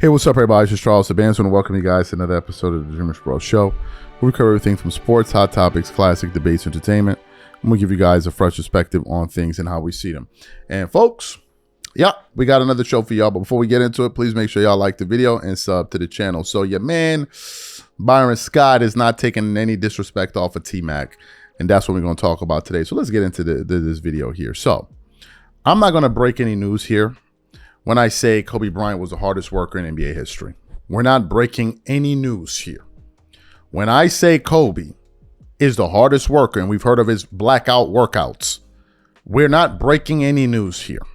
Hey, what's up, everybody? It's just Charles Sabanzo, and welcome you guys to another episode of the DREAMERSPRO show, where we cover everything from sports, hot topics, classic debates, entertainment, and we give you guys a fresh perspective on things and how we see them. And folks, yeah, we got another show for y'all, but before we get into it, please make sure y'all like the video and sub to the channel. So your man, Byron Scott, is not taking any disrespect off of T-Mac, and that's what we're going to talk about today. So let's get into this video here. So I'm not going to break any news here when I say Kobe Bryant was the hardest worker in NBA history. We're not breaking any news here. When I say Kobe is the hardest worker, and we've heard of his blackout workouts, we're not breaking any news here,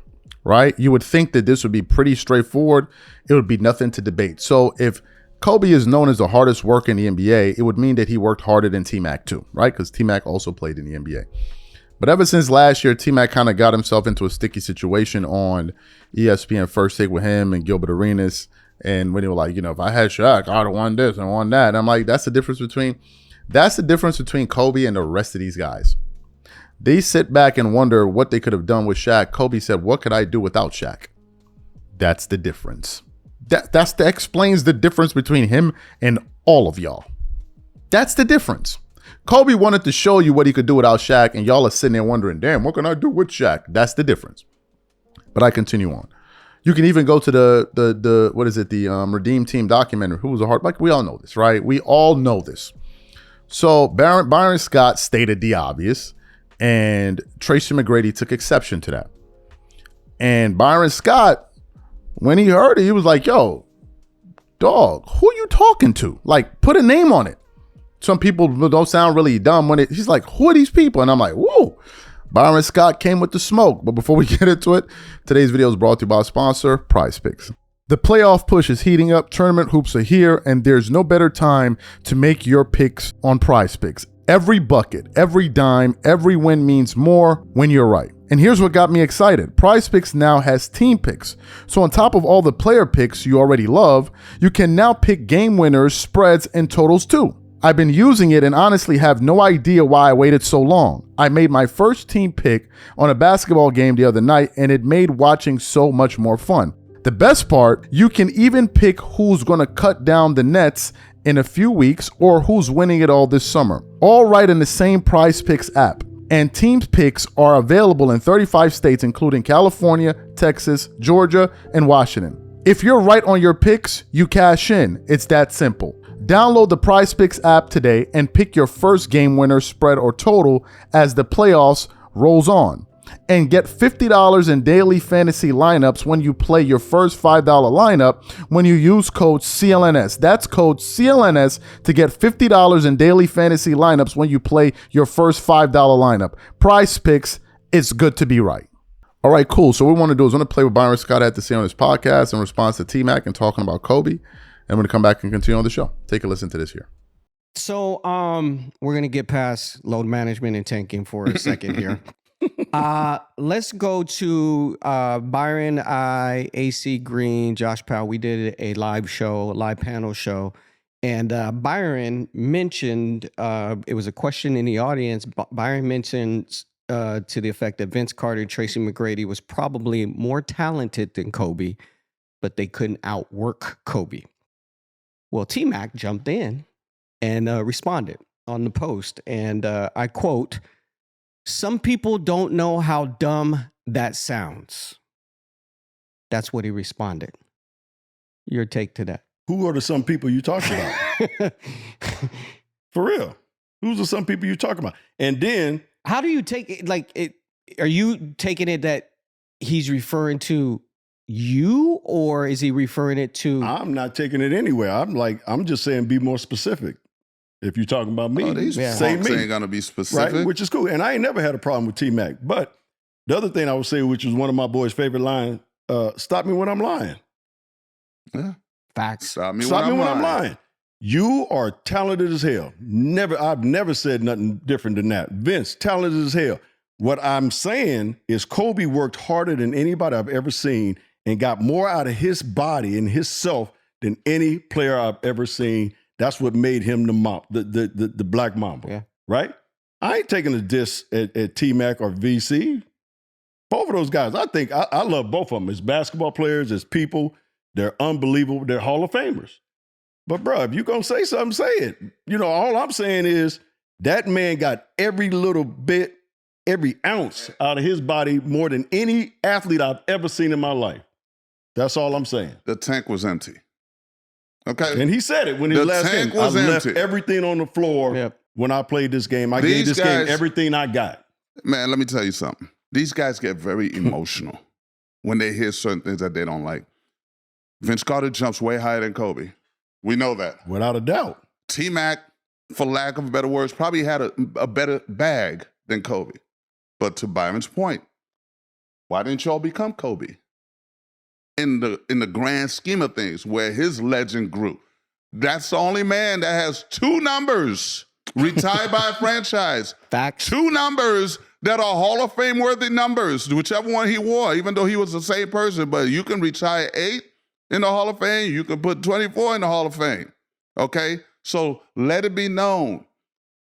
right? You would think that this would be pretty straightforward. It would be nothing to debate. So if Kobe is known as the hardest worker in the NBA, it would mean that he worked harder than T-Mac too, right? Because T-Mac also played in the NBA. But ever since last year, T-Mac kind of got himself into a sticky situation on ESPN First Take with him and Gilbert Arenas. And when they were like, you know, if I had Shaq, I'd have won this and won that. And I'm like, that's the difference between Kobe and the rest of these guys. They sit back and wonder what they could have done with Shaq. Kobe said, what could I do without Shaq? That's the difference. That explains the difference between him and all of y'all. That's the difference. Kobe wanted to show you what he could do without Shaq, and y'all are sitting there wondering, damn, what can I do with Shaq? That's the difference. But I continue on. You can even go to the Redeem Team documentary. Who was a hard, like, we all know this, right? We all know this. So Byron Scott stated the obvious, and Tracy McGrady took exception to that. And Byron Scott, when he heard it, he was like, yo, dog, who are you talking to? Like, put a name on it. Some people don't sound really dumb when he's like, who are these people? And I'm like, whoa, Byron Scott came with the smoke. But before we get into it, today's video is brought to you by our sponsor, PrizePicks. The playoff push is heating up, tournament hoops are here, and there's no better time to make your picks on PrizePicks. Every bucket, every dime, every win means more when you're right. And here's what got me excited. PrizePicks now has team picks. So on top of all the player picks you already love, you can now pick game winners, spreads, and totals too. I've been using it and honestly have no idea why I waited so long. I made my first team pick on a basketball game the other night, and it made watching so much more fun. The best part, you can even pick who's going to cut down the nets in a few weeks or who's winning it all this summer. All right in the same PrizePicks app. And team picks are available in 35 states, including California, Texas, Georgia, and Washington. If you're right on your picks, you cash in. It's that simple. Download the PrizePicks app today and pick your first game winner, spread, or total as the playoffs rolls on. And get $50 in daily fantasy lineups when you play your first $5 lineup when you use code CLNS. That's code CLNS to get $50 in daily fantasy lineups when you play your first $5 lineup. PrizePicks, it's good to be right. All right, cool. So what we want to do is we're going to play what Byron Scott had to say on his podcast in response to T-Mac and talking about Kobe. And we're going to come back and continue on the show. Take a listen to this here. So we're going to get past load management and tanking for a second here. Let's go to Byron, AC Green, Josh Powell. We did a live panel show. And Byron mentioned, it was a question in the audience. Byron mentioned to the effect that Vince Carter and Tracy McGrady was probably more talented than Kobe, but they couldn't outwork Kobe. Well, T-Mac jumped in and responded on the post. And I quote, "Some people don't know how dumb that sounds." That's what he responded. Your take to that? Who are the some people you talking about? For real. Who's the some people you talking about? And then... How do you take it? Like, are you taking it that he's referring to you, or is he referring it to... I'm not taking it anywhere. I'm just saying be more specific. If you're talking about me, say me. Ain't gonna be specific. Right? Which is cool. And I ain't never had a problem with T-Mac. But the other thing I would say, which was one of my boys' favorite lines, stop me when I'm lying. Yeah. Facts. Stop me when I'm lying. You are talented as hell. I've never said nothing different than that. Vince, talented as hell. What I'm saying is Kobe worked harder than anybody I've ever seen and got more out of his body and his self than any player I've ever seen. That's what made him the Black Mamba, right? I ain't taking a diss at T-Mac or VC. Both of those guys, I think I love both of them as basketball players, as people. They're unbelievable. They're Hall of Famers. But, bro, if you're going to say something, say it. You know, all I'm saying is that man got every little bit, every ounce out of his body more than any athlete I've ever seen in my life. That's all I'm saying. The tank was empty. Okay. And he said it when his last game. I left everything on the floor when I played this game. I gave this game everything I got. Man, let me tell you something. These guys get very emotional when they hear certain things that they don't like. Vince Carter jumps way higher than Kobe. We know that. Without a doubt. T-Mac, for lack of better words, probably had a better bag than Kobe. But to Byron's point, why didn't y'all become Kobe? In the grand scheme of things, where his legend grew. That's the only man that has 2 numbers retired by a franchise. Facts. 2 numbers that are Hall of Fame worthy numbers, whichever one he wore, even though he was the same person. But you can retire 8 in the Hall of Fame. You can put 24 in the Hall of Fame. Okay? So let it be known.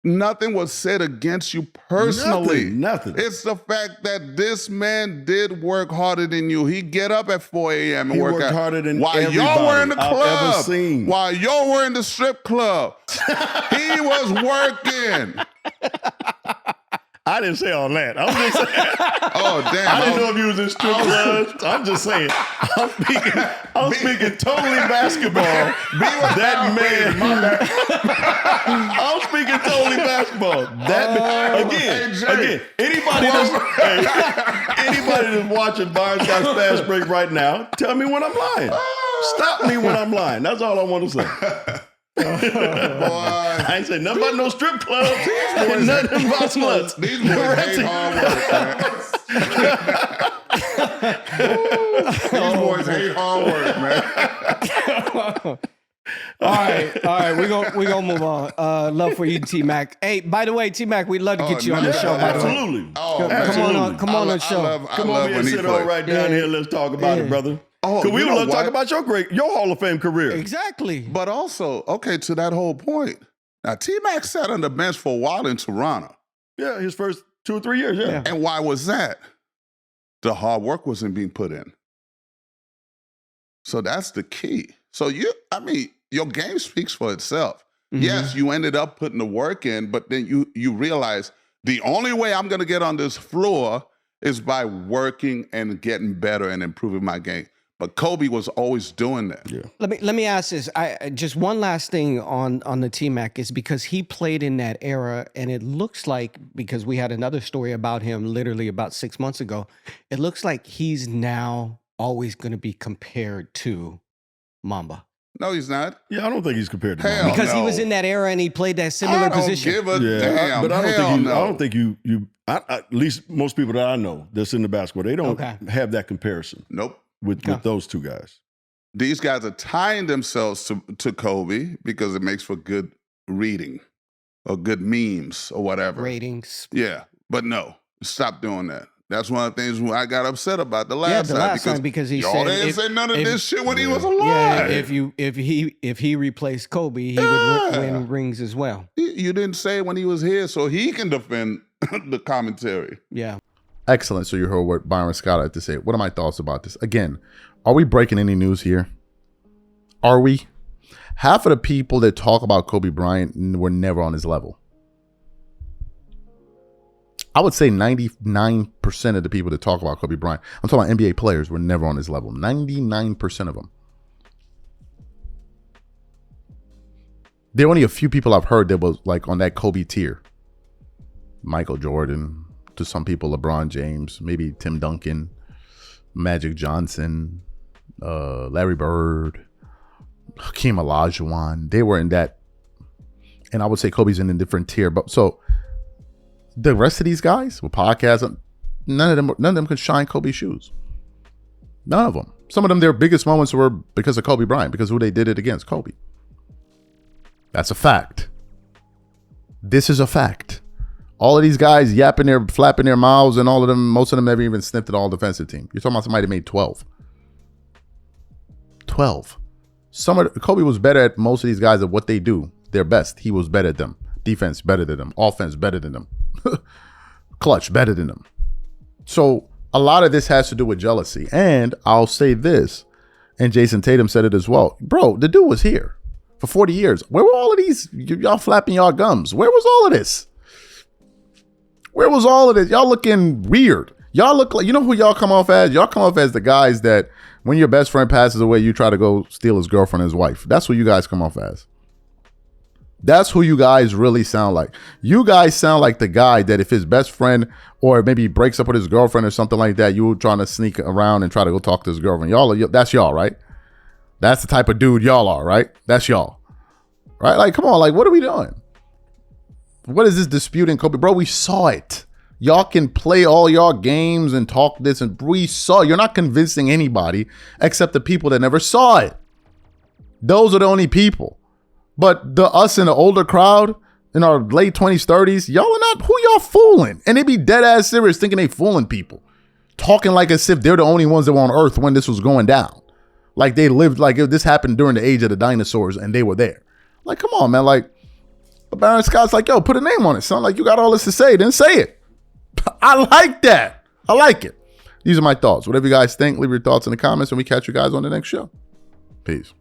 Nothing was said against you personally. Nothing. It's the fact that this man did work harder than you. He get up at 4 a.m. and work out. He worked harder than while everybody y'all were in the I've club, ever seen. while y'all were in the strip club, he was working. I didn't say all that. I'm just saying. Oh, damn. I didn't know if he was in strip clubs. I'm just saying. I'm speaking totally basketball. That man. I'm speaking totally basketball. That man. Again. Anybody that's watching Byron's Got Fast Break right now, tell me when I'm lying. Stop me when I'm lying. That's all I want to say. Boy. I ain't say nothing about no strip clubs. Nothing about sluts. These boys hate hard work, man. These boys hate hard work, man. All right, we gonna move on. Love for you, T-Mac. Hey, by the way, T-Mac, we'd love to get you on the show. By the way, Absolutely. come on the show. Come over here and sit on right down here. Let's talk about it, brother. Oh, Because we want to talk about your Hall of Fame career. Exactly. But also, okay, to that whole point. Now, T-Mac sat on the bench for a while in Toronto. Yeah, his first 2 or 3 years, yeah. And why was that? The hard work wasn't being put in. So that's the key. So your game speaks for itself. Mm-hmm. Yes, you ended up putting the work in, but then you realize the only way I'm going to get on this floor is by working and getting better and improving my game. But Kobe was always doing that. Yeah. Let me ask this. Just one last thing on the T-Mac is because he played in that era, and it looks like, because we had another story about him literally about 6 months ago, it looks like he's now always going to be compared to Mamba. No, he's not. Yeah, I don't think he's compared to Hell Mamba. Because he was in that era and he played that similar position. I don't give a damn. But I don't think you at least most people that I know that's in the basketball, they don't have that comparison. Nope. With those 2 guys. These guys are tying themselves to Kobe because it makes for good reading or good memes or whatever. Ratings. Yeah. But no, stop doing that. That's one of the things I got upset about the last time. Because he y'all said didn't say none of this shit when he was alive. Yeah, if he replaced Kobe, he would win rings as well. You didn't say it when he was here, so he can defend the commentary. Yeah. Excellent. So you heard what Byron Scott had to say. What are my thoughts about this? Again, are we breaking any news here? Are we? Half of the people that talk about Kobe Bryant were never on his level. I would say 99% of the people that talk about Kobe Bryant, I'm talking about NBA players, were never on his level. 99% of them. There are only a few people I've heard that was like on that Kobe tier. Michael Jordan, to some people, LeBron James, maybe Tim Duncan, Magic Johnson, Larry Bird, Hakeem Olajuwon. They were in that, and I would say Kobe's in a different tier. But so the rest of these guys with podcasts, none of them could shine Kobe's shoes. None of them. Some of them, their biggest moments were because of Kobe Bryant, because who they did it against, Kobe. That's a fact. This is a fact. All of these guys flapping their mouths, and all of them, most of them never even sniffed at all defensive team. You're talking about somebody that made 12. 12. Kobe was better at most of these guys at what they do. Their best. He was better at them. Defense better than them. Offense better than them. Clutch better than them. So a lot of this has to do with jealousy. And I'll say this. And Jason Tatum said it as well. Bro, the dude was here for 40 years. Where were all of these? Y'all flapping y'all gums. Where was all of this? Where was all of this? Y'all looking weird. Y'all look like, you know who y'all come off as? Y'all come off as the guys that when your best friend passes away, you try to go steal his girlfriend and his wife. That's who you guys come off as. That's who you guys really sound like. You guys sound like the guy that if his best friend or maybe he breaks up with his girlfriend or something like that, you were trying to sneak around and try to go talk to his girlfriend. That's y'all, right? That's the type of dude y'all are, right? That's y'all. Right? Like, come on, like, what are we doing? What is this disputing Kobe? Bro, we saw it. Y'all can play all y'all games and talk this, and we saw. You're not convincing anybody except the people that never saw it. Those are the only people. But us in the older crowd, in our late 20s, 30s, y'all are not, who y'all fooling? And they be dead ass serious thinking they fooling people. Talking like as if they're the only ones that were on earth when this was going down. Like they lived, like if this happened during the age of the dinosaurs and they were there. Like, come on, man. Like, Byron Scott's like, yo, put a name on it, son. Like, you got all this to say, then say it. I like that. I like it. These are my thoughts. Whatever you guys think, leave your thoughts in the comments and we catch you guys on the next show. Peace.